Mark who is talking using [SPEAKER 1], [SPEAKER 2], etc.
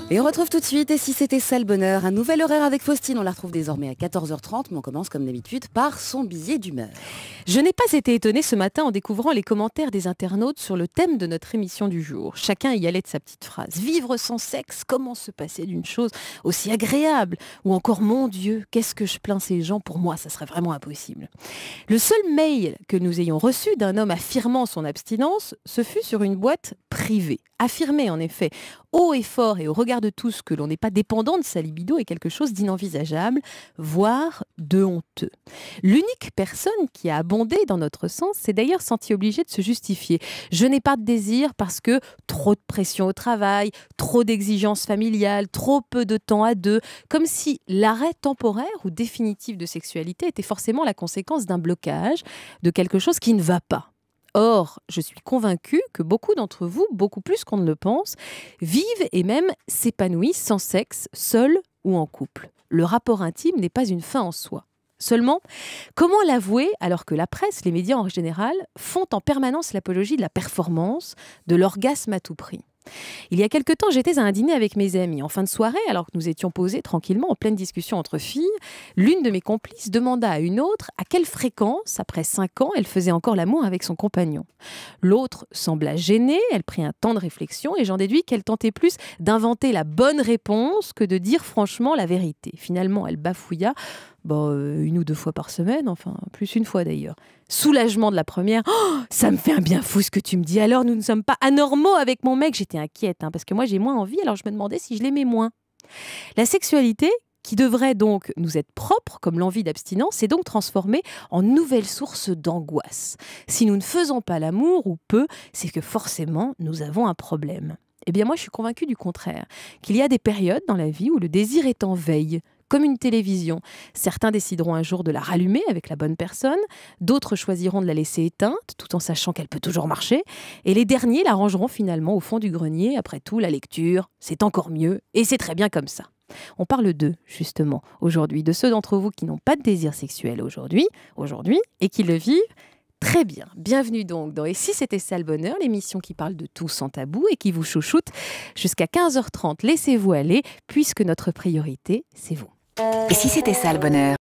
[SPEAKER 1] Et on retrouve tout de suite, et si c'était ça le bonheur, un nouvel horaire avec Faustine. On la retrouve désormais à 14h30, mais on commence comme d'habitude par son billet d'humeur.
[SPEAKER 2] Je n'ai pas été étonnée ce matin en découvrant les commentaires des internautes sur le thème de notre émission du jour. Chacun y allait de sa petite phrase. Vivre sans sexe, comment se passer d'une chose aussi agréable? Ou encore, mon Dieu, qu'est-ce que je plains ces gens? Pour moi, ça serait vraiment impossible. Le seul mail que nous ayons reçu d'un homme affirmant son abstinence, ce fut sur une boîte privée. Affirmer en effet haut et fort et au regard de tous que l'on n'est pas dépendant de sa libido est quelque chose d'inenvisageable, voire de honteux. L'unique personne qui a abondé dans notre sens s'est d'ailleurs sentie obligée de se justifier. Je n'ai pas de désir parce que trop de pression au travail, trop d'exigences familiales, trop peu de temps à deux, comme si l'arrêt temporaire ou définitif de sexualité était forcément la conséquence d'un blocage, de quelque chose qui ne va pas. Or, je suis convaincue que beaucoup d'entre vous, beaucoup plus qu'on ne le pense, vivent et même s'épanouissent sans sexe, seuls ou en couple. Le rapport intime n'est pas une fin en soi. Seulement, comment l'avouer alors que la presse, les médias en général, font en permanence l'apologie de la performance, de l'orgasme à tout prix ? Il y a quelque temps, j'étais à un dîner avec mes amis. En fin de soirée, alors que nous étions posés tranquillement en pleine discussion entre filles, l'une de mes complices demanda à une autre à quelle fréquence, après 5 ans, elle faisait encore l'amour avec son compagnon. L'autre sembla gênée, elle prit un temps de réflexion et j'en déduis qu'elle tentait plus d'inventer la bonne réponse que de dire franchement la vérité. Finalement, elle bafouilla. Une ou deux fois par semaine, enfin, plus une fois d'ailleurs. Soulagement de la première. Oh, ça me fait un bien fou ce que tu me dis. Alors, nous ne sommes pas anormaux avec mon mec. J'étais inquiète, parce que moi, j'ai moins envie, alors je me demandais si je l'aimais moins. La sexualité, qui devrait donc nous être propre, comme l'envie d'abstinence, s'est donc transformée en nouvelle source d'angoisse. Si nous ne faisons pas l'amour, ou peu, c'est que forcément, nous avons un problème. Eh bien, moi, je suis convaincue du contraire, qu'il y a des périodes dans la vie où le désir est en veille, comme une télévision. Certains décideront un jour de la rallumer avec la bonne personne, d'autres choisiront de la laisser éteinte, tout en sachant qu'elle peut toujours marcher, et les derniers la rangeront finalement au fond du grenier. Après tout, la lecture, c'est encore mieux, et c'est très bien comme ça. On parle d'eux, justement, aujourd'hui, de ceux d'entre vous qui n'ont pas de désir sexuel aujourd'hui, et qui le vivent très bien. Bienvenue donc dans « Et si c'était ça le bonheur », l'émission qui parle de tout sans tabou et qui vous chouchoute jusqu'à 15h30. Laissez-vous aller, puisque notre priorité, c'est vous.
[SPEAKER 1] Et si c'était ça le bonheur ?